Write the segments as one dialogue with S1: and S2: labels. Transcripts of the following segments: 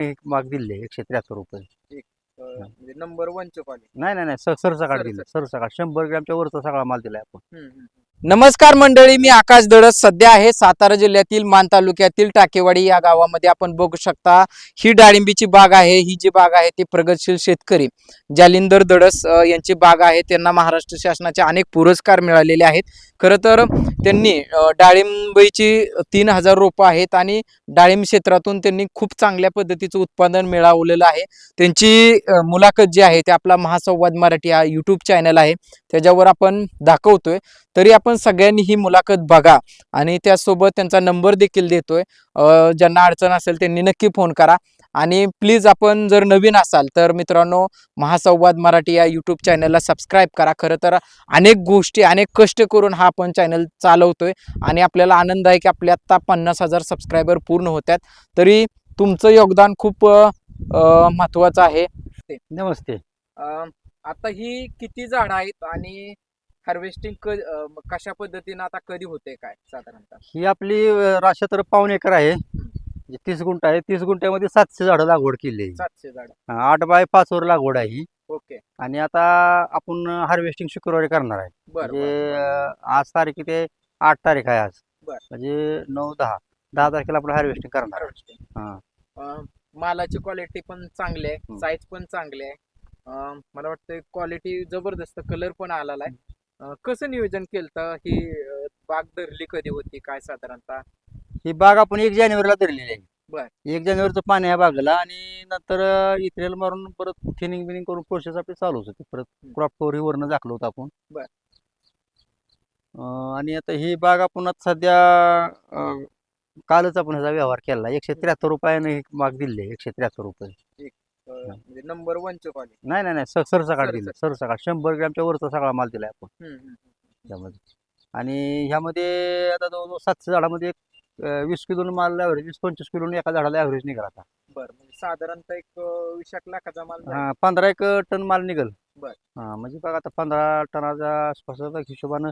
S1: माग दिले 173 रुपये.
S2: एक म्हणजे नंबर 1चे क्वालिटी.
S1: नाही नाही नाही सरसकाट दिले,
S2: सरसकट.
S1: सरसकाट 100 ग्रॅमच्या वरचा सगळा माल दिलाय आपण.
S2: नमस्कार मंडळी, मी आकाश दडस सध्या आहे सातारा जिल्ह्यातील मान तालुक्यातील टाकेवाडी या गावामध्ये. आपण बघू शकता ही डाळिंबीची बाग आहे. ही जी बाग आहे ती प्रगतशील शेतकरी जालिंदर दडस यांची बाग आहे. त्यांना महाराष्ट्र शासनाचे अनेक पुरस्कार मिळालेले आहेत. खरं तर त्यांनी डाळिंबीची 3000 रोपं आहेत आणि डाळिंब क्षेत्रातून त्यांनी खूप चांगल्या पद्धतीचं उत्पादन मिळवलेलं आहे. त्यांची मुलाखत जी आहे ते आपला महासंवाद मराठी हा यूट्यूब चॅनल आहे त्याच्यावर आपण दाखवतोय. तरी आपण सगळ्यांनी ही मुलाखत बघा आणि त्यासोबत त्यांचा नंबर देखील देतोय. ज्यांना अडचण असेल त्यांनी नक्की फोन करा. आणि प्लीज आपण जर नवीन असाल तर मित्रांनो, महासंवाद मराठी या यूट्यूब चॅनलला सबस्क्राईब करा. खरं तर अनेक गोष्टी अनेक कष्ट करून हा आपण चॅनल चालवतोय आणि आपल्याला आनंद आहे की आपले आत्ता 50,000 सबस्क्रायबर पूर्ण होतात. तरी तुमचं योगदान खूप महत्वाचं आहे.
S1: नमस्ते.
S2: आता ही किती झाड आहेत आणि हार्वेस्टिंग कशा पद्धतीने आता कधी होते काय साधारणतः?
S1: ही आपली क्षेत्र 1.25 एकर आहे. 30 गुंठ आहे. 30 गुंठ्यामध्ये 700 झाडं लागवड केली आहे.
S2: 700 झाड.
S1: 8 बाय 5 वर लागवड आहे ही.
S2: ओके.
S1: आणि आता आपण हार्वेस्टिंग शुक्रवारी करणार आहे.
S2: बरं
S1: म्हणजे आज तारीख किती, 8 तारीख आहे आज.
S2: बरं.
S1: म्हणजे 9 10 तारखेला आपण हार्वेस्टिंग करणार आहे.
S2: हार्वेस्टिंग. मालाची क्वालिटी पण चांगली आहे, साईज पण चांगली आहे. मला वाटतं क्वालिटी जबरदस्त, कलर पण आलेला आहे. कसं नियोजन केलं ही बाग धरली कधी होती काय साधारणतः?
S1: ही बाग आपण 1 जानेवारीला धरलेली आहे.
S2: बर.
S1: 1 जानेवारीचं पाणी आहे बागेला आणि नंतर इथ्रेल मारून परत थिनिंग बिनिंग करून प्रोसेस आपली चालूच होती. परत क्रॉप कव्हर वरनं झाकलं होतं आपण.
S2: बर.
S1: आणि आता ही बाग आपण आता सध्या कालच आपण ह्याचा व्यवहार केला. 173 रुपयाने ही बाग दिली आहे. 173 रुपये.
S2: म्हणजे नंबर 1चे क्वालिटी.
S1: नाही नाही नाही सरसकाट दिले, सरसकाट 100 ग्रॅमच्या वरचा सगळा माल दिलाय आपण त्यामध्ये. आणि ह्यामध्ये आता जवळजवळ 700 झाडामध्ये 20 किलो माल ॲव्हरेज, 20-25 किलो एका झाडाला ॲव्हरेज निघाला आता.
S2: बरं, म्हणजे साधारणतः एक 20 लाखाचा माल.
S1: 15 एक टन माल निघल.
S2: बर.
S1: म्हणजे बघा आता 15 टनाच्या आसपास हिशोबानं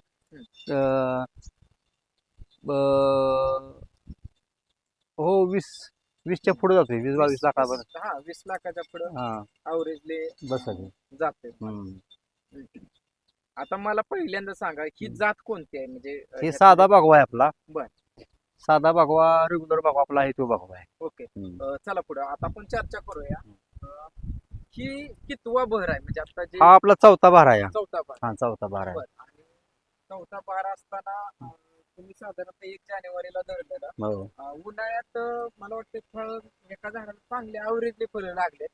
S1: हो 20च्या पुढे जातोय. 20-22 लाखापर्यंत.
S2: 20 लाखाच्या पुढे ॲव्हरेजले
S1: बस
S2: जाते. आता मला पहिल्यांदा सांगा ही जात कोणती आहे? म्हणजे
S1: हे साधा बागवा आहे आपला.
S2: बर.
S1: साधा बागवा, रेग्युलर बागवा आपला आहे तो बागवा आहे.
S2: ओके. चला पुढे आता आपण चर्चा करूया. ही कितवा बहर आहे? म्हणजे आता जे
S1: हा आपला चौथा भार आहे.
S2: चौथा बहर.
S1: चौथा भार आहे.
S2: आणि चौथा बहर असताना तुम्ही साधारणतः 1 जानेवारीला धरलेला. उन्हाळ्यात मला वाटतं फळ एका झाडाला चांगले ॲव्हरेजले फळं लागले.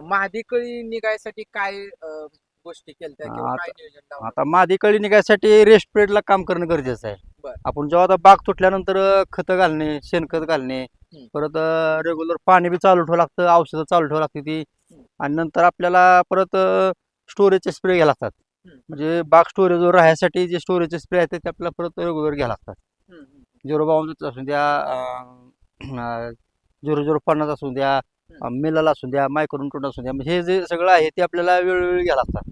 S2: मादी कळी निघायसाठी काय गोष्टी केल्या किंवा काय नियोजन लावलं?
S1: आता मादी कळी निघायसाठी रेस्ट पिरियडला काम करणं गरजेचं आहे.
S2: बर.
S1: आपण जेव्हा आता बाग तुटल्यानंतर खतं घालणे, शेणखत घालणे, परत रेग्युलर पाणी बी चालू ठेवावं लागतं, औषधं चालू ठेवावं लागते ती. आणि नंतर आपल्याला परत स्टोरेजचे स्प्रे घ्यायला लागतात. म्हणजे बाग स्टोरेजवर राहण्यासाठी जे स्टोरेजचे स्प्रे आहेत ते आपल्याला परत रेग्युलर घ्यायला लागतात. 052 असून द्या, 0050 असून द्या, मिलाला असून द्या, मायक्रोन्यूटन असून द्या, हे जे सगळं आहे ते आपल्याला वेळोवेळी घ्यायला लागतात.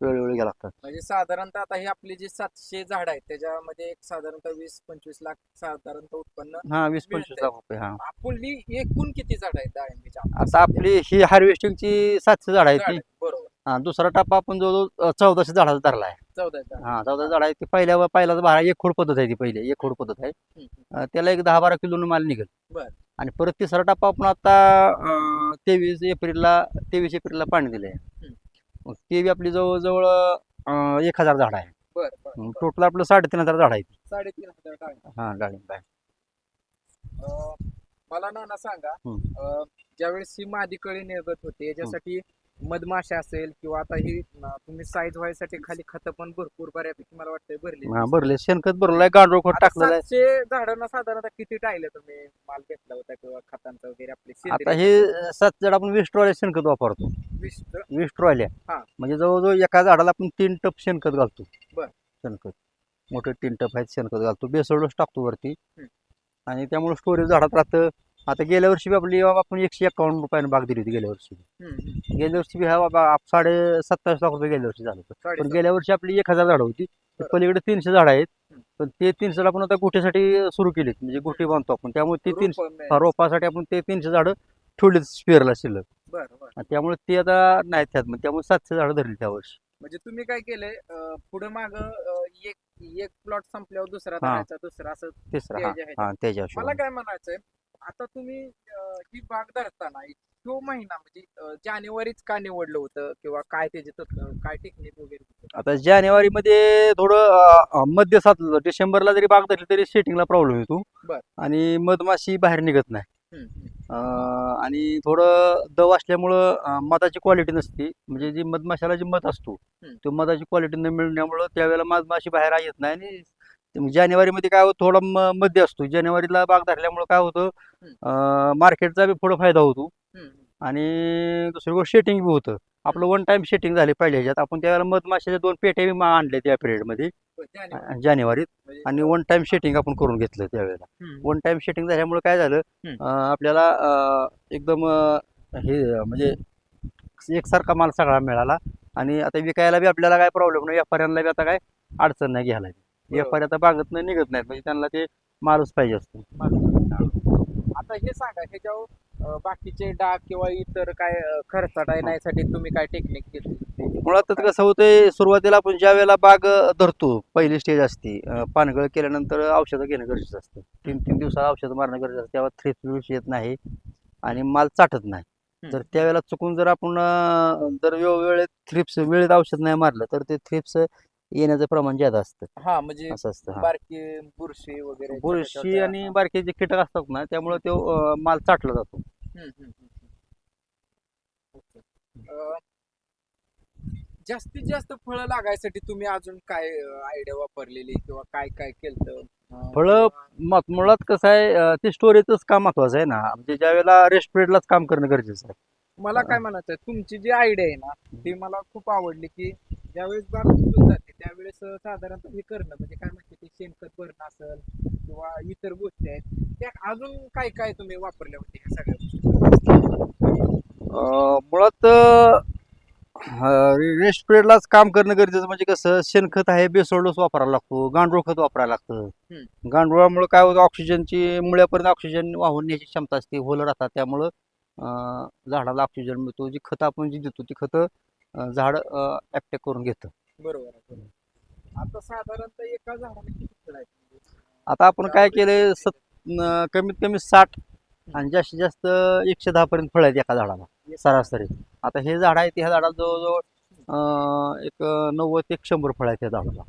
S1: वेळोवेळी घ्यायला लागतात.
S2: म्हणजे साधारणतः आता ही आपली जी 700 झाड आहेत त्याच्यामध्ये एक साधारणतः 20-25 लाख साधारणतः उत्पन्न.
S1: 20-25 लाख रुपये.
S2: आपली एकूण किती झाड आहेत डाळिंबीच्या?
S1: आता आपली ही हार्वेस्टिंगची 700 झाड आहे ती.
S2: बरोबर.
S1: दुसरा टप्पा आपण जवळजवळ 1400 झाडाचा धरला आहे. 14 झाड आहे ती. पहिलाच भार एक खोड पद्धत आहे ती. पहिले एक खोड पद्धत आहे. त्याला एक 10-12 किलो माल निघेल.
S2: बर.
S1: आणि परत तिसरा टप्पा आपण आता 23 एप्रिलला पाणी दिलंय. मग ते बी आपली जवळजवळ 1000 झाड आहे. टोटल आपलं 3500 झाड आहे.
S2: 3500
S1: डाळिंब आहे.
S2: मला नाना सांगा, ज्यावेळेस ही मादी कळी निघत होते याच्यासाठी मधमाशा असेल किंवा आता ही तुम्ही साईज व्हायसाठी खाली खत पण भरपूर बऱ्यापैकी मला वाटतं
S1: भरले. शेणखत भरलंय, गांडूळ खत टाकलेलं आहे.
S2: 700 झाडांना साधारणतः किती टाळले तुम्ही माल घेतला होता किंवा खतांचा वगैरे आपले?
S1: आता हे 7 झाड आपण 20 ट्रॉल्या शेणखत वापरतो. 20 ट्रॉल्या म्हणजे जवळजवळ एका झाडाला आपण 3 टप शेणखत घालतो. शेणखत मोठे 3 टप आहेत शेणखत घालतो. बेसळ डोस टाकतो वरती आणि त्यामुळे स्टोरेज झाडात राहतं. आता गेल्या वर्षी आपली आपण 151 रुपयाने बाग दिली होती. गेल्या वर्षी बी हा बाबा 27.5 लाख रुपये गेल्या वर्षी झालं होतं. पण गेल्या वर्षी आपली 1000 झाडं होती. पलीकडे 300 झाडं आहेत. पण ते 300 आपण आता गोठ्यासाठी सुरू केलीत. म्हणजे गोठी बांधतो आपण, त्यामुळे ते 300 रोपासाठी आपण ते 300 झाडं ठेवलीच स्पेअरला शिल्लक.
S2: बरं बरं.
S1: आणि त्यामुळे ते आता नाही त्यात, मग त्यामुळे 700 झाडं धरली त्या वर्षी.
S2: म्हणजे तुम्ही काय केलंय पुढे माग एक एक प्लॉट संपल्यावर दुसरा
S1: हा.
S2: धरायचा दुसरा असं
S1: तिसरं
S2: ते जे आहे
S1: हा त्याच्या
S2: मला
S1: हिशोबाने.
S2: काय म्हणायचंय आता तुम्ही ही बाग धरताना तो महिना म्हणजे जानेवारीच का निवडलं होतं किंवा काय त्याचे तत्व काय टेक्निक वगैरे होतं?
S1: आता जानेवारीमध्ये थोडं मध्य साधलं, डिसेंबरला जरी बाग धरली तरी सेटिंगला प्रॉब्लेम येतो.
S2: बर.
S1: आणि मधमाशी बाहेर निघत नाही.
S2: हम्म, हम्म.
S1: आणि थोडं दव असल्यामुळं मधाची क्वालिटी नसते, म्हणजे जी मधमाशाला जी मध असतो तो मधाची क्वालिटी न मिळण्यामुळं त्यावेळेला मधमाशी बाहेर येत नाही. आणि जानेवारीमध्ये काय होतं, थोडा मध्ये असतो. जानेवारीला बाग धरल्यामुळं काय होतं, मार्केटचा बी थोडा फायदा होतो. आणि दुसरी गोष्ट शेटिंग बी होतं. आपलं वन टाइम शेटिंग झाली पहिल्या ह्याच्यात. आपण त्यावेळेला मधमाशाच्या 2 पेट्या बी आणल्या त्या पिरियडमध्ये जानेवारीत. आणि वन टाइम शेटिंग आपण करून घेतलं त्यावेळेला. वन टाइम शेटिंग झाल्यामुळे काय झालं, आपल्याला एकदम हे म्हणजे एकसारखा माल सगळा मिळाला. आणि आता विकायला बी आपल्याला काय प्रॉब्लेम नाही, व्यापाऱ्यांना बी आता काय अडचण नाही घ्यायला. व्यापारी आता बागत निघत नाहीत, म्हणजे त्यांना ते मालच पाहिजे असतो.
S2: आता हे सांगा ह्याच्यावर बाकीचे डाग किंवा इतर काय खर्चाटा येण्यासाठी तुम्ही काय टेक्निक घेतली?
S1: मुळात तर कसं होतंय, सुरुवातीला आपण ज्या वेळेला बाग धरतो, पहिली स्टेज असते, पानगळ केल्यानंतर औषधं घेणं गरजेचं असतं. 3 दिवसात औषधं मारणं गरजेचं असतं. तेव्हा थ्रिप्स येत नाही आणि माल चाटत नाही. जर त्यावेळेला चुकून जर आपण जर वेळेत थ्रिप्स वेळेत औषध नाही मारलं तर ते थ्रिप्स येण्याचं प्रमाण जास्त असतं.
S2: हा म्हणजे
S1: असं असतं.
S2: बारकी बुरशी वगैरे
S1: बुरशी आणि बारके जे कीटक असतात ना, त्यामुळे तो माल चाटला जातो.
S2: जास्तीत जास्त फळं लागायसाठी तुम्ही अजून काय आयडिया वापरलेली किंवा काय काय केलं?
S1: फळं मुळात कसं आहे, ते स्टोरेजच काम महत्वाचं आहे ना. म्हणजे ज्या वेळेला रेस्ट पिरियडलाच काम करणं गरजेचं आहे.
S2: मला काय म्हणायचं आहे, तुमची जी आयडिया आहे ना ती मला खूप आवडली, की ज्यावेळेस बाग उचलून जाते त्यावेळेस साधारणतः हे करणं म्हणजे काय म्हणते ते शेणखत भरणं असेल किंवा इतर गोष्टी आहेत त्या अजून काय काय तुम्ही वापरल्या होत्या ह्या सगळ्या गोष्टी?
S1: मुळात रेस्ट पिरियडलाच काम करणं गरजेचं. म्हणजे कसं, शेणखत आहे, बेसोड डोस वापरायला लागतो, गांडूळ खत वापरायला लागतं. गांडुळामुळे काय होतं, ऑक्सिजनची मुळ्यापर्यंत ऑक्सिजन वाहून न्यायची क्षमता असते, होल राहतात. त्यामुळं झाडाला ऑक्सिजन मिळतो. जी खतं आपण जी देतो ती खतं झाड ऍक्टेक करून घेतं.
S2: बरोबर. आता साधारणतः एका झाडाला किती फळ आहेत?
S1: आता आपण काय केलंय, कमीत कमी 60 आणि जास्तीत जास्त 110 पर्यंत फळ आहेत एका झाडाला सरासरी. आता हे झाड आहे, ह्या झाडाला जवळजवळ एक 90 ते 100 फळ आहेत त्या झाडाला.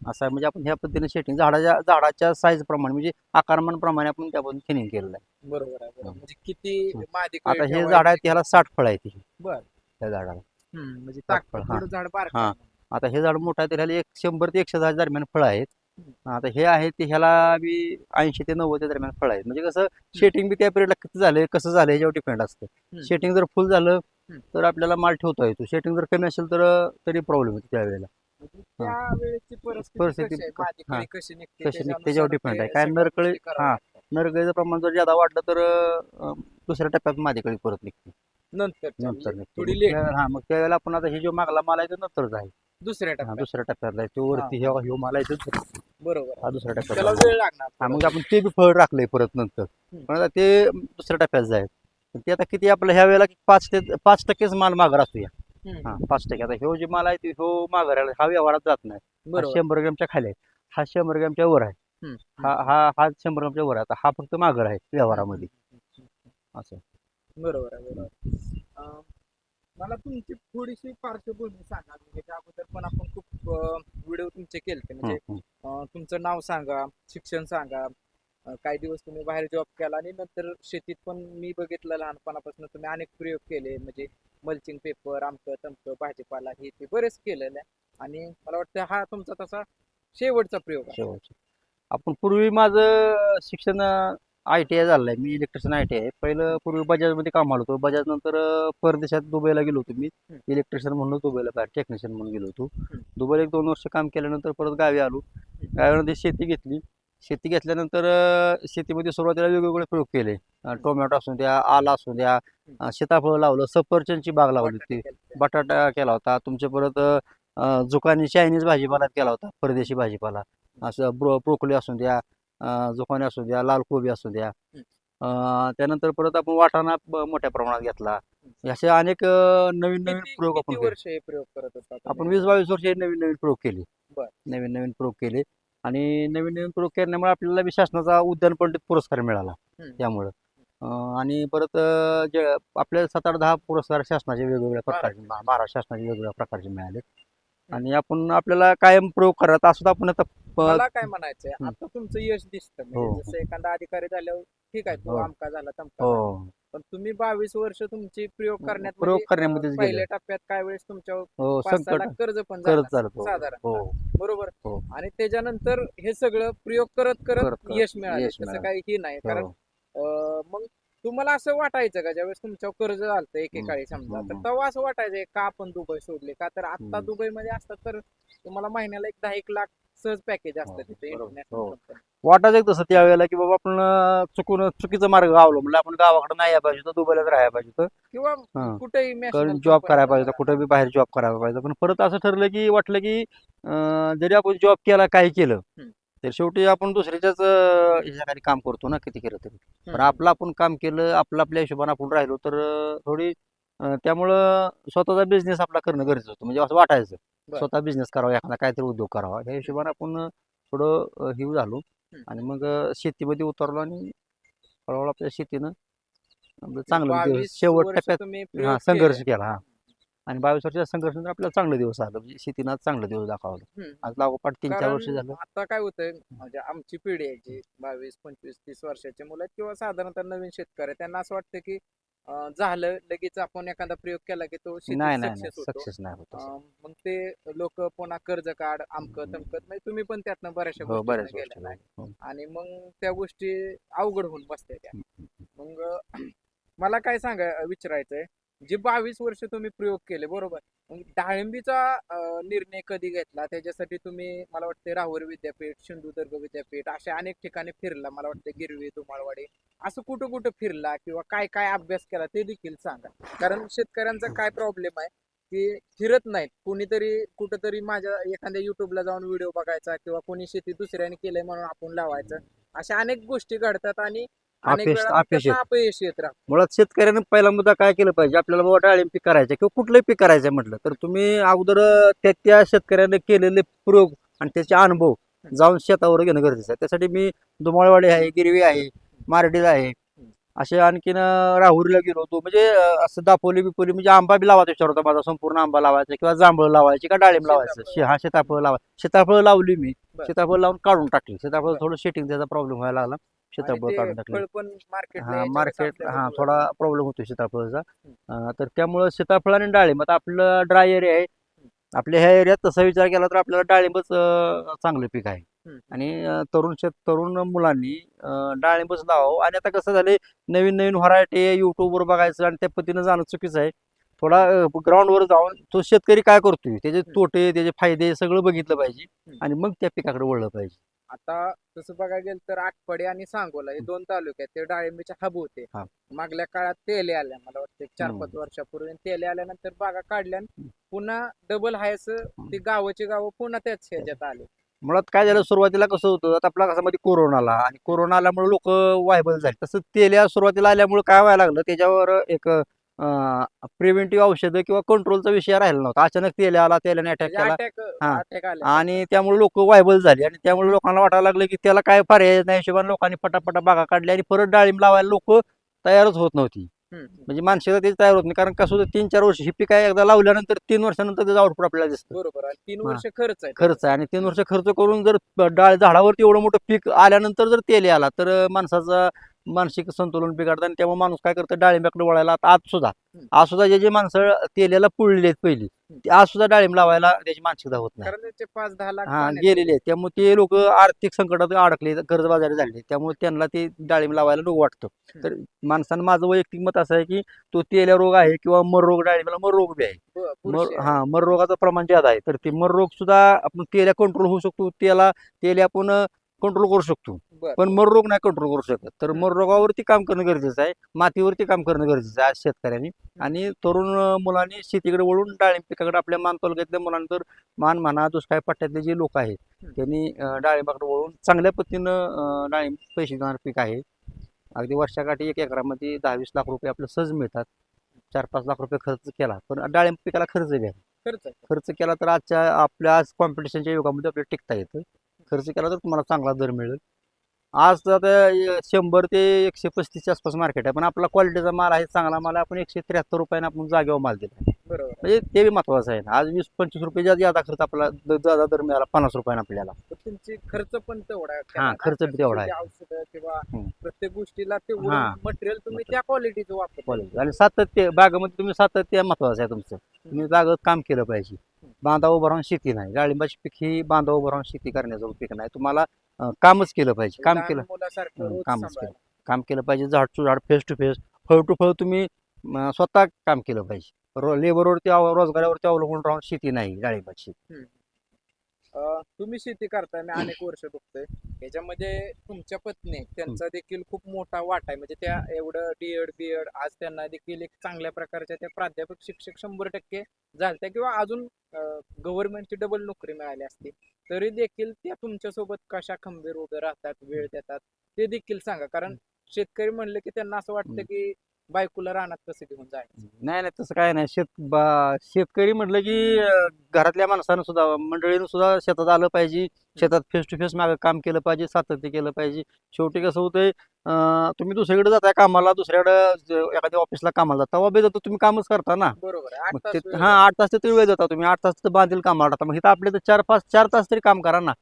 S1: असं आहे. म्हणजे आपण ह्या पद्धतीने शेटिंग झाडाच्या साईज प्रमाणे म्हणजे आकारमान प्रमाणे आपण त्याबद्दल थिनिंग केलेलं आहे.
S2: बरोबर आहे. म्हणजे किती
S1: आता हे झाड आहे त्याला 60 फळ आहेत त्या झाडाला.
S2: म्हणजे
S1: 60 फळ.
S2: झाड बारकं
S1: हा.
S2: आहे.
S1: आता हे झाड मोठं आहे, त्याला 100 ते 110 दरम्यान फळ आहेत. आता हे आहे ते ह्याला बी 80 ते 90 दरम्यान फळ आहेत. म्हणजे कसं, शेटिंग बी त्या पिरियडला किती झालंय कसं झालंय याच्यावर डिपेंड असतं. शेटिंग जर फुल झालं तर आपल्याला माल ठेवता येतो. शेटिंग जर कमी असेल तर तरी प्रॉब्लेम येतो त्यावेळेला.
S2: त्यावेळेची परिस्थिती कशी निघते
S1: त्याच्यावर डिपेंड आहे. काय नरकळी नरकळीचं प्रमाण जर जादा वाढलं तर दुसऱ्या टप्प्यात माझ्याकडे परत निघते. नंतर निघते. हा, मग त्यावेळेला आपण आता हे जो मागला माल आहे तो नंतरच आहे. दुसऱ्या टप्प्यात आहे तो वरती. ह्यो माल आहे तो
S2: बरोबर
S1: हा दुसऱ्या टप्प्यात.
S2: त्याला वेळ लागणार.
S1: हा, मग आपण ते बी फळ टाकलंय परत नंतर. पण आता ते दुसऱ्या टप्प्यात जाईल. ते आता किती आपलं ह्या वेळेला 5% माल माघार असतो या. 5%. आता ह्यो जे माल आहे तो माघार हा व्यवहारात जात नाही. 100 ग्रॅमच्या खाली आहे, हा 100 ग्रॅमच्या वर आहे. हा 100 ग्रॅमच्या वर आहे. आता हा फक्त माघार आहे व्यवहारामध्ये. असं.
S2: बरोबर आहे. मला तुमची थोडीशी पार्श्वभूमी सांगा. त्याच्या अगोदर पण आपण खूप व्हिडिओ तुमचे केले, म्हणजे तुमचं नाव सांगा, शिक्षण सांगा, काही दिवस तुम्ही बाहेर जॉब केला आणि नंतर शेतीत पण मी बघितलं लहानपणापासून तुम्ही अनेक प्रयोग केले, म्हणजे मल्चिंग पेपर, आमचं तमचं, भाजीपाला हे ते बरेच केलेलं आहे. आणि मला वाटतं हा तुमचा तसा शेवटचा प्रयोग आहे.
S1: आपण पूर्वी माझं शिक्षण ITI झालंय. मी इलेक्ट्रिशियन ITI आहे. पहिलं पूर्वी बजाजमध्ये कामाला होतो. बजाज नंतर परदेशात दुबईला गेलो होतो. मी इलेक्ट्रिशियन म्हणून दुबईला बाहेर टेक्निशियन म्हणून गेलो होतो. दुबईला 1-2 वर्ष काम केल्यानंतर परत गावी आलो. गावामध्ये शेती घेतली. शेती घेतल्यानंतर शेतीमध्ये सुरुवातीला वेगवेगळे प्रयोग केले. टोमॅटो असू द्या, आला असू द्या, सीताफळ लावलं, सफरचंदची बाग लावली होती, बटाटा केला होता, तुमच्या परत जुकानी चायनीज भाजीपाला केला होता, परदेशी भाजीपाला. असं ब्रोकोली असू द्या, जुकानी असू द्या, लाल कोबी असू द्या. त्यानंतर परत आपण वाटाणा मोठ्या प्रमाणात घेतला. असे अनेक नवीन नवीन प्रयोग आपण
S2: किती
S1: केले.
S2: वर्ष हे प्रयोग करत होता
S1: आपण
S2: तुम्ही?
S1: 20-22 वर्ष हे नवीन नवीन प्रयोग केले.
S2: बर.
S1: नवीन नवीन प्रयोग केले आणि नवीन नवीन प्रयोग केल्यामुळे आपल्याला बी शासनाचा उद्यान पंडित पुरस्कार मिळाला
S2: हम्म.
S1: त्यामुळं. आणि परत जे आपल्याला 7-8-10 पुरस्कार शासनाचे वेगवेगळ्या प्रकारचे महाराष्ट्र शासनाचे वेगवेगळ्या प्रकारचे मिळाले. आणि आपण आपल्याला कायम प्रयोग करत असतो. आपण आता
S2: मला काय म्हणायचंय, आता तुमचं यश दिसतं
S1: हो.
S2: म्हणजे जसं एखादा अधिकारी झाल्यावर ठीक आहे, तू
S1: हो.
S2: आमका झाला तमका झाला.
S1: हो
S2: पण तुम्ही 22 वर्ष तुमची प्रयोग करण्यात
S1: प्रयोग
S2: म्हणजे,
S1: करण्यामध्येच गेले.
S2: पहिल्या टप्प्यात काय वेळेस तुमच्यावर
S1: हो
S2: 5-6
S1: संकट
S2: लाख कर्ज पण
S1: करत
S2: झालं
S1: चालत हो.
S2: साधारण,
S1: हो
S2: बरोबर.
S1: हो.
S2: आणि त्याच्यानंतर हे सगळं प्रयोग करत करत
S1: करत
S2: यश मिळाले,
S1: यश
S2: तसं
S1: मिळालं.
S2: काही हे नाही. कारण
S1: हो.
S2: मग तुम्हाला असं वाटायचं का ज्यावेळेस तुमच्यावर कर्ज आलतं एकेकाळी समजा, तर तेव्हा असं वाटायचं का आपण दुबई सोडले का? तर आता दुबईमध्ये असतात तर तुम्हाला महिन्याला 10-1 लाख सहज पॅकेज असतं तिथे
S1: बरोबर.
S2: International company.
S1: वाटायचं एक तसं त्यावेळेला की बाबा आपण चुकीचा मार्ग अवलंबला. आपण गावाकडे नाही यायला पाहिजे होतं, दुबईलाच राहायला पाहिजे होतं.
S2: किंवा
S1: हां.
S2: कुठेही
S1: कारण
S2: national
S1: जॉब
S2: company
S1: करायला
S2: मध्ये
S1: पाहिजे होता,
S2: बघा.
S1: कुठं बी बाहेर जॉब करायला पाहिजे होता. पण परत असं ठरलं की वाटलं की जरी आपण जॉब केला, काही केलं, तर शेवटी आपण दुसऱ्याच्याच ह्याच्याखाली काम करतो ना, किती केलं तरी. पण आपलं आपण काम केलं, आपलं आपल्या हिशोबाने आपण राहिलो तर थोडी त्यामुळं स्वतःचा बिझनेस आपला करणं गरजेचं होतं. म्हणजे असं वाटायचं
S2: बरं.
S1: स्वतः बिझनेस करावा, एखादा काहीतरी उद्योग करावा. या हिशोबाने आपण थोडं हिव झालो आणि मग शेतीमध्ये उतरलो आणि हळूहळू आपल्या शेतीनं आपलं चांगलं म्हणजे
S2: 22
S1: शेवट
S2: वर्ष
S1: टप्प्यात
S2: तुम्ही
S1: हा
S2: प्रयोग
S1: संघर्ष
S2: केले.
S1: केला. आणि 22 वर्षाच्या संघर्षानंतर आपल्याला चांगले दिवस आलं. म्हणजे शेतीनं आज चांगले दिवस दाखवले.
S2: हम्म.
S1: आज लागोपाठ 3-4
S2: कारण
S1: वर्ष झालं.
S2: आता काय होतंय, म्हणजे आमची पिढी आहे जी 22, 25, 30 वर्षाची मुलं आहेत किंवा साधारणतः नवीन शेतकरी, त्यांना असं वाटतं की झालं लगेच आपण एखादा प्रयोग केला की तो शेतीत
S1: नाही नाही नाही
S2: सक्सेस होतो.
S1: सक्सेस नाही होत तसं.
S2: मग ते लोक पुन्हा कर्ज काढ आमकं तमकं, म्हणजे तुम्ही पण त्यातनं बऱ्याचशा
S1: हो
S2: गोष्टी
S1: बऱ्याच गोष्टी
S2: गेलेला आहे.
S1: हो.
S2: आणि मग त्या गोष्टी अवघड होऊन बसत्या त्या. मग मला काय विचारायचंय, जे 22 वर्ष तुम्ही प्रयोग केले बरोबर, मग डाळिंबीचा निर्णय कधी घेतला? त्याच्यासाठी तुम्ही मला वाटतं राहुरी विद्यापीठ, सिंधुदुर्ग विद्यापीठ अशा अनेक ठिकाणी फिरला, मला वाटतं गिरवी, धुमाळवाडी, असं कुठं कुठं फिरला किंवा काय काय अभ्यास केला ते देखील सांगा. कारण शेतकऱ्यांचा काय प्रॉब्लेम आहे की फिरत नाहीत. कोणीतरी कुठंतरी माझ्या एखाद्या युट्यूबला जाऊन व्हिडिओ बघायचा किंवा कोणी शेती दुसऱ्याने केलंय म्हणून आपण लावायचं, अशा अनेक गोष्टी घडतात आणि अनेक
S1: अपयश
S2: वेळा मग
S1: अपयश
S2: त्यातनं
S1: येतं.
S2: अपयश येत राहतं.
S1: मुळात शेतकऱ्याने पहिला मुद्दा काय केलं पाहिजे, आपल्याला बाबा डाळिंब पीक करायचं किंवा कुठलंही पीक करायचं म्हटलं तर तुम्ही अगोदर त्या शेतकऱ्याने केलेले प्रयोग आणि त्याचे अनुभव जाऊन शेतावर घेणं गरजेचं आहे. त्यासाठी मी धुमाळवाडी आहे, गिरवी आहे, मार्डीला आहे, असे आणखीन राहुरीला गेलो होतो. म्हणजे असं दापोली बिपोली, म्हणजे आंबा बी लावायचा विचार होता माझा, संपूर्ण आंबा लावायचा किंवा जांभळ लावायची का डाळिंब लावायचं.
S2: सीताफळ.
S1: सीताफळ लावायचं. सीताफळ लावली मी,
S2: बरं.
S1: सीताफळ लावून काढून टाकली. सीताफळ
S2: बरं.
S1: थोडं शेटिंग त्याचा प्रॉब्लेम व्हायला लागला,
S2: आणि
S1: सीताफळ
S2: ते
S1: काढून टाकले.
S2: फळ पण मार्केटला
S1: हा मार्केट
S2: याच्यावर
S1: थोडा प्रॉब्लेम होतो सीताफळाचा. तर त्यामुळं सीताफळ आणि डाळिंब, आता आपलं ड्राय एरिया आहे, आपल्या ह्या एरियात तसा विचार केला तर आपल्याला डाळिंबच चांगलं पीक आहे. आणि तरुण मुलांनी डाळिंबच लावावं. आणि आता कसं झालंय, नवीन नवीन व्हरायटी युट्यूबवर बघायचं आणि त्या पद्धतीनं जाणं चुकीचं आहे. थोडा ग्राउंडवर जाऊन तो शेतकरी काय करतोय, त्याचे तोटे त्याचे फायदे सगळं बघितलं पाहिजे आणि मग त्या पिकाकडे वळलं पाहिजे.
S2: आता तसं बघायला गेलं तर आटपाडी आणि सांगोला हे 2 तालुके आहेत, ते डाळिंबीचे हब होते.
S1: हा.
S2: मागल्या काळात तेले आल्या, मला वाटतं 4-5
S1: हम्म.
S2: वर्षापूर्वी तेले आल्यानंतर बागा काढल्या आणि पुन्हा डबल हायचं ते गावाची गावं पुन्हा त्याच ह्याच्यात आले.
S1: मुळात काय झालं, सुरुवातीला कसं होतं, आता आपला कसा मध्ये कोरोना आला आणि कोरोना आल्यामुळे लोक वायबल झाले. तसं तेल्या सुरुवातीला आल्यामुळे काय व्हायला लागलं, त्याच्यावर एक प्रिव्हेंटिव्ह औषधं किंवा कंट्रोलचा विषय राहिला नव्हता. अचानक तेल्या आला, तेल्याने अटॅक केला. हा.
S2: अटॅक आले
S1: आणि त्यामुळे लोक वायबल झाली आणि त्यामुळे लोकांना वाटायला लागलं की त्याला काय पर्याय नाही. हिशोबाने लोकांनी पटापटा बागा काढल्या आणि परत डाळिंब लावायला लोक तयारच होत नव्हती. म्हणजे मानसिकता त्याची तयार होत नाही. कारण कसं होतं, 3-4 वर्ष ही पीक एकदा लावल्यानंतर 3 वर्षानंतर त्याचं आउटपुट आपल्याला दिसतं.
S2: बरोबर. आणि 3
S1: हा.
S2: वर्ष खर्च आहे
S1: खर्च आहे आणि 3 वर्ष खर्च करून जर झाडावरती एवढं मोठं पीक आल्यानंतर जर तेल आला तर माणसाचं मानसिक संतुलन बिघडतं आणि त्यामुळे माणूस काय करतं, डाळिंबाकडे वळायला. आता आज सुद्धा जे माणसं तेलाला पुळलेली आहेत पहिली, ते आज सुद्धा डाळिंब लावायला त्याची मानसिकता होत नाही.
S2: कारण त्याचे 5-10 लाख
S1: हा
S2: पाण्यात
S1: गेलेले आहेत. त्यामुळे ते लोक आर्थिक संकटात अडकले, कर्जबाजारी झाले. त्यामुळे त्यांना ते डाळिंब लावायला नको वाटतं. तर माणसानं, माझं वैयक्तिक मत असं आहे की तो तेल्या रोग आहे किंवा मर रोग, डाळिंबाला मर रोग बी आहे.
S2: बुरशी आहे.
S1: मर रोगाचं प्रमाण जास्त आहे. तर ते मर रोग सुद्धा आपण तेल्या कंट्रोल होऊ शकतो, तेल्या आपण कंट्रोल करू शकतो.
S2: बरं.
S1: पण मर रोग नाही कंट्रोल करू शकत. तर मर रोगावरती काम करणं गरजेचं आहे, मातीवरती काम करणं गरजेचं आहे आज शेतकऱ्यांनी. आणि तरुण मुलांनी शेतीकडे वळून डाळिंब पिकाकडे, आपल्या मान तालुक्यातल्या मुलांतर मान म्हणा, दुष्काळ पट्ट्यातले जे लोक आहेत त्यांनी डाळिंबाकडे वळून चांगल्या पद्धतीनं डाळिंब पैसे देणारं पीक आहे. अगदी वर्षाकाठी 1 एकरामध्ये 10-20 लाख रुपये आपलं सहज मिळतात. 4-5 लाख रुपये खर्च केला, पण डाळिंब पिकाला खर्च बी आहे. खर्च केला तर आपल्या आज कॉम्पिटिशनच्या युगामध्ये आपल्याला टिकता येतं. खर्च केला तर तुम्हाला चांगला दर मिळेल. आज तर आता 100 ते 135च्या आसपास मार्केट आहे, पण आपला क्वालिटीचा माल आहे, चांगला माल आहे. आपण 173 रुपयाने आपण जागेवर माल दिला.
S2: बरोबर.
S1: म्हणजे ते बी महत्वाचं आहे ना. आज 20-25 रुपये ज्यादा खर्च आपला ज्यादा दर मिळाला 50 रुपयाने आपल्याला.
S2: तुमची खर्च पण तेवढा आहे.
S1: हा, खर्च बी तेवढा आहे.
S2: औषधं किंवा
S1: हम्म.
S2: प्रत्येक गोष्टीला
S1: हा.
S2: तेवढं मटेरियल तुम्ही त्या क्वालिटीचं वापरता.
S1: क्वालिटी आणि सातत्य, बागामध्ये तुम्ही सातत्य महत्वाचं आहे तुमचं. तुम्ही बागेत काम केलं पाहिजे. बांधा उभं राहून शेती नाही. डाळिंबाची पीक ही बांधा उभं राहून शेती करण्याचं पीक नाही. तुम्हाला कामच केलं पाहिजे. काम केलं, कामच केलं, काम केलं पाहिजे. झाड टू झाड, फेस टू फेस, फळ टू फळ तुम्ही स्वतः काम केलं पाहिजे. लेबरवरती रोजगारावरती अवलंबून राहून शेती नाही डाळिंबाची.
S2: तुम्ही शेती करताय, मी अनेक वर्ष बघतोय. याच्यामध्ये तुमच्या पत्नी त्यांचा देखील खूप मोठा वाटा आहे. म्हणजे त्या एवढं बीएड आज त्यांना देखील एक चांगल्या प्रकारच्या त्या प्राध्यापक शिक्षक 100% झालत्या किंवा अजून गव्हर्नमेंटची डबल नोकरी मिळाली असती, तरी देखील त्या तुमच्यासोबत कशा खंबीर उभे राहतात, वेळ देतात, ते देखील सांगा. कारण शेतकरी म्हणले की त्यांना असं वाटतं की बायकोला रानात कसं घेऊन जायचं.
S1: नाही नाही, तसं काय नाही. शेतकरी म्हटलं की घरातल्या माणसानं सुद्धा, मंडळीनं सुद्धा शेतात आलं पाहिजे. शेतात फेस टू फेस मागं काम केलं पाहिजे, सातत्य केलं पाहिजे. शेवटी कसं होतंय, तुम्ही दुसरीकडे जाताय कामाला, दुसऱ्याकडे एखाद्या ऑफिसला कामाला जाता, तेव्हा जातो तुम्ही कामच करता ना.
S2: बरोबर आहे. 8
S1: मग
S2: तास
S1: ते
S2: वेळ
S1: 8 तास तरी वेळ देता तुम्ही. 8 तास तर बांधील कामाला राहता. मग इथं आपले तर 4 तास तरी काम करा ना.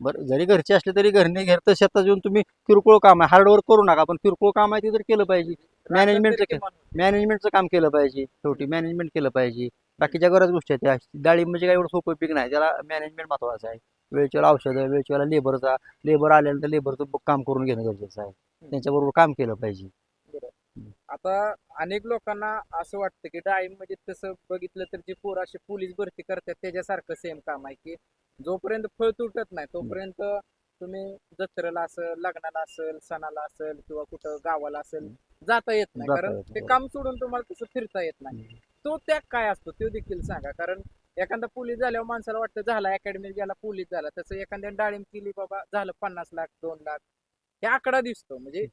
S1: बरं, जरी घरचे असले तरी घरने घर तर शेतात येऊन तुम्ही किरकोळ काम आहे, हार्डवर्क करू नका, पण किरकोळ काम आहे ते तर केलं पाहिजे. मॅनेजमेंटचं काम केलं पाहिजे. शेवटी मॅनेजमेंट केलं पाहिजे. बाकीच्या बऱ्याच गोष्टी आहेत. त्या डाळिंब म्हणजे काय एवढं सोपं पीक नाही, त्याला मॅनेजमेंट महत्वाचं आहे. वेळेच्या वेळेला औषधं, वेळेच्या वेळेला लेबर आल्यानंतर लेबरचं काम करून घेणं गरजेचं आहे. त्यांच्याबरोबर काम केलं पाहिजे.
S2: आता अनेक लोकांना असं वाटतं की डाळिंब म्हणजे तसं बघितलं तर जे पोरं असे पोलीस भरती करतात त्याच्यासारखं सेम काम आहे, की जोपर्यंत फळ तुटत नाही तोपर्यंत तुम्ही जत्रेला असेल, लग्नाला असेल, सणाला असेल किंवा कुठं गावाला असेल जाता येत नाही. कारण ते काम सोडून तुम्हाला तसं फिरता येत नाही. तो त्याग काय असतो तो देखील सांगा. कारण एखादा पोलीस झाल्यावर माणसाला वाटतं झाला अकॅडमीत गेला पोलीस झाला, तसं एखाद्या डाळिंब केली बाबा झालं 50 लाख 2 लाख, हे आकडा दिसतो. म्हणजे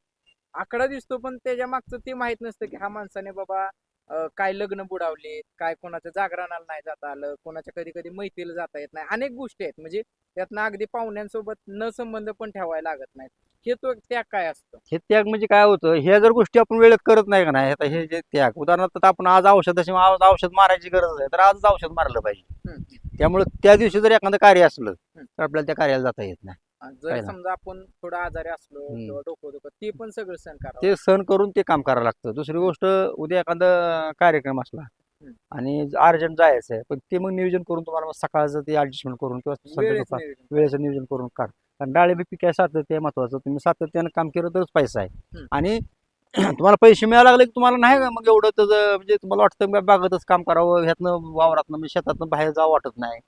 S2: आकडा दिसतो, पण त्याच्या मागचं ते माहित नसतं की हा माणसाने बाबा काय लग्न बुडावले, काय कोणाच्या जागरणाला नाही जाता आलं, कोणाच्या कधी कधी मैत्रीला जाता येत नाही, अनेक गोष्टी आहेत. म्हणजे त्यातनं अगदी पाहुण्यांसोबत न संबंध पण ठेवायला लागत नाहीत. हे तो त्याग काय असतं?
S1: हे त्याग म्हणजे काय होतं, ह्या जर गोष्टी आपण वेळेत करत नाही का नाही, आता हे जे त्याग उदाहरणार्थ आपण आज औषध मारायची गरज आहे, तर आजच औषध मारलं पाहिजे. त्यामुळे त्या दिवशी जर एखादं कार्य असलं तर आपल्याला त्या कार्याला जाता येत नाही.
S2: जर समजा आपण थोडं आजारी असलो किंवा डोकं दुखत, ते पण सगळं सहन करावं.
S1: ते सहन करून ते काम करावं लागतं. दुसरी गोष्ट, उद्या एखादा कार्यक्रम असला आणि अर्जंट जायचं आहे, पण ते मग नियोजन करून तुम्हाला सकाळचं ते ऍडजस्टमेंट करून किंवा वेळेचं नियोजन करून काढ. कारण डाळिंब पीक आहे, सातत्य महत्वाचं. तुम्ही सातत्यानं काम केलं तरच पैसा आहे. आणि तुम्हाला पैसे मिळायला लागले की तुम्हाला नाही का मग एवढं त्याचं, म्हणजे तुम्हाला वाटतं बागेतच काम करावं, ह्यातनं वावरातनं म्हणजे शेतातनं बाहेर जावं वाटत नाही.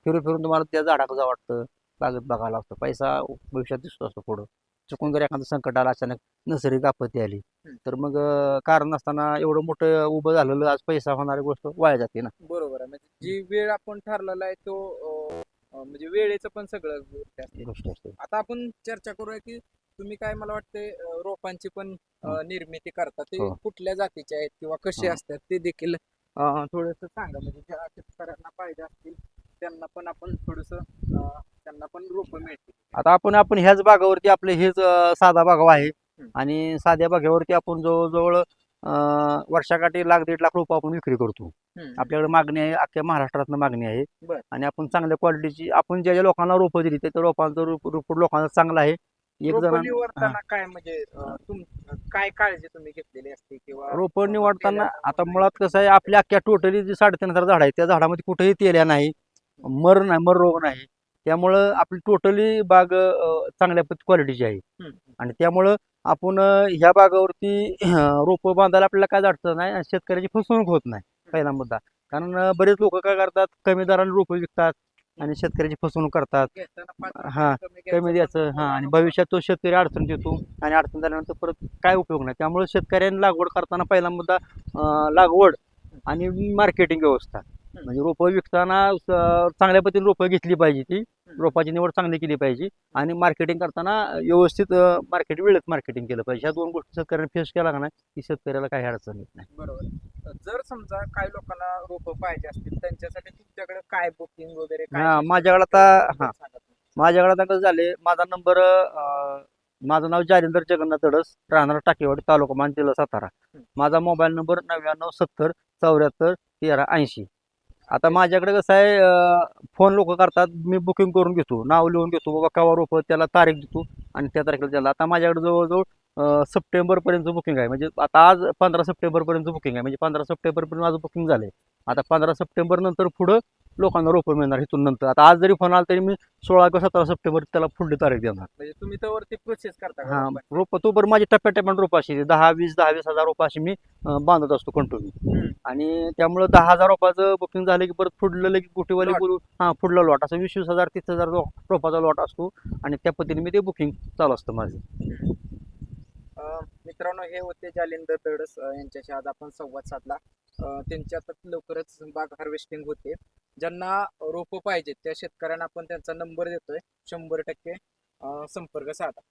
S1: फिरून तुम्हाला त्या झाडाकडे जावं वाटतं, बागेत बघायला लागतं. पैसा भविष्यात दिसतो असतो पुढं. चुकून जर एखादं संकट आलं, अचानक नैसर्गिक आपत्ती आली, तर मग कारण नसताना एवढं मोठं उभं झालेलं आज पैसा होणारी गोष्ट वाया जाते ना.
S2: बरोबर आहे. म्हणजे जी वेळ आपण ठरलेला आहे तो म्हणजे वेळेचं पण सगळं गोष्ट असते. आता आपण चर्चा करूया की तुम्ही काय, मला वाटते रोपांची पण निर्मिती करता, ते कुठल्या जातीचे आहेत किंवा कसे असतात ते देखील थोडस सांगा. म्हणजे ज्या शेतकऱ्यांना पाहिजे असतील त्यांना पण आपण थोडस त्यांना पण रोप मिळतील.
S1: आता आपण ह्याच बागावरती आपले हेच साधा बागाव आहे, आणि साध्या बागेवरती आपण जवळजवळ वर्षाकाठी 1-1.5 लाख रोपं आपण विक्री करतो. आपल्याकडे मागणी आहे, अख्ख्या महाराष्ट्रातनं मागणी आहे. आणि आपण चांगल्या क्वालिटीची, आपण ज्या ज्या लोकांना रोपं दिली त्या रोपांचं रोप लोकांना चांगलं आहे. एक जण
S2: निवडताना काय म्हणजे काय काळजी तुम्ही घेतलेली असते किंवा
S1: रोपं निवडताना, आता मुळात कसं आहे, आपल्या अख्ख्या टोटली जी 3,500 झाड आहेत त्या झाडामध्ये कुठेही तेल्या नाही, मर रोग नाही. त्यामुळं आपली टोटली बाग चांगल्या क्वालिटीची आहे. आणि त्यामुळं आपण ह्या बागावरती रोपं बांधायला आपल्याला काय अडचण नाही, शेतकऱ्याची फसवणूक होत नाही, पहिला मुद्दा. कारण बरेच लोक काय करतात, कमी दराने रोपं विकतात आणि शेतकऱ्याची फसवणूक करतात. कमी द्यायचं, आणि भविष्यात तो शेतकरी अडचण येतो, आणि अडचण झाल्यानंतर परत काय उपयोग नाही. त्यामुळे शेतकऱ्यांनी लागवड करताना पहिला मुद्दा लागवड आणि मार्केटिंग व्यवस्था म्हणजे रोपं विकताना चांगल्या पद्धतीने रोपं घेतली पाहिजे, ती रोपाची निवड चांगली केली पाहिजे आणि मार्केटिंग करताना व्यवस्थित वेळेत मार्केटिंग केलं पाहिजे. ह्या दोन गोष्टी शेतकऱ्यांनी फेस केला का नाही की शेतकऱ्याला काही अडचण येत नाही.
S2: बरोबर. जर समजा काही लोकांना रोप पाहिजे असतील त्यांच्यासाठी तुमच्याकडे काय बुकिंग वगैरे काय
S1: हा,
S2: system
S1: माझ्याकडे
S2: आहे?
S1: आता
S2: सांगा तुम्ही.
S1: माझ्याकडे आता कसं झाले, माझा नंबर माझं नाव जालिंदर जगन्नाथ दडस, राहणार टाकेवाडी, तालुका मान, जिल्हा सातारा. माझा मोबाईल नंबर 9970 74 13 80. आता माझ्याकडे कसं आहे, फोन लोक करतात, मी बुकिंग करून घेतो, नाव लिहून घेतो, बाबा केव्हा रोपं, त्याला तारीख देतो आणि त्या तारखेला त्याला. आता माझ्याकडे जवळजवळ सप्टेंबरपर्यंत बुकिंग आहे. म्हणजे आता आज 15 सप्टेंबरपर्यंत बुकिंग आहे. म्हणजे 15 सप्टेंबरपर्यंत माझं बुकिंग झालं आहे. आता 15 सप्टेंबर नंतर पुढं लोकांना रोपं मिळणार इथून नंतर. आता आज जरी फोन आला तरी मी 16 किंवा 17 सप्टेंबर त्याला पुढली तारीख देणार.
S2: म्हणजे तुम्ही त्यावरती प्रोसेस करता का
S1: हां,
S2: रोपांची?
S1: रोपं तो बरं माझी टप्प्याटप्प्याने रोपं अशी 10-20 हजार रोपं अशी मी बांधत असतो कंटिन्यू. आणि त्यामुळं 10,000 रोपाचं बुकिंग झालं की परत पुढलं लगेच गुटीवाले
S2: Lot.
S1: बोलून पुढला लॉट असं 20,000 30,000 रोपाचा लॉट असतो आणि त्या पद्धतीने मी ते बुकिंग चालू असतं माझं.
S2: मित्रांनो, हे होते जालिंदर दडस यांच्याशी आज आपण संवाद साधला. त्यांच्यात लवकरच बाग हार्वेस्टिंग होते. ज्यांना रोपं पाहिजेत त्या शेतकऱ्यांना आपण त्यांचा नंबर देतोय, 100% संपर्क साधा.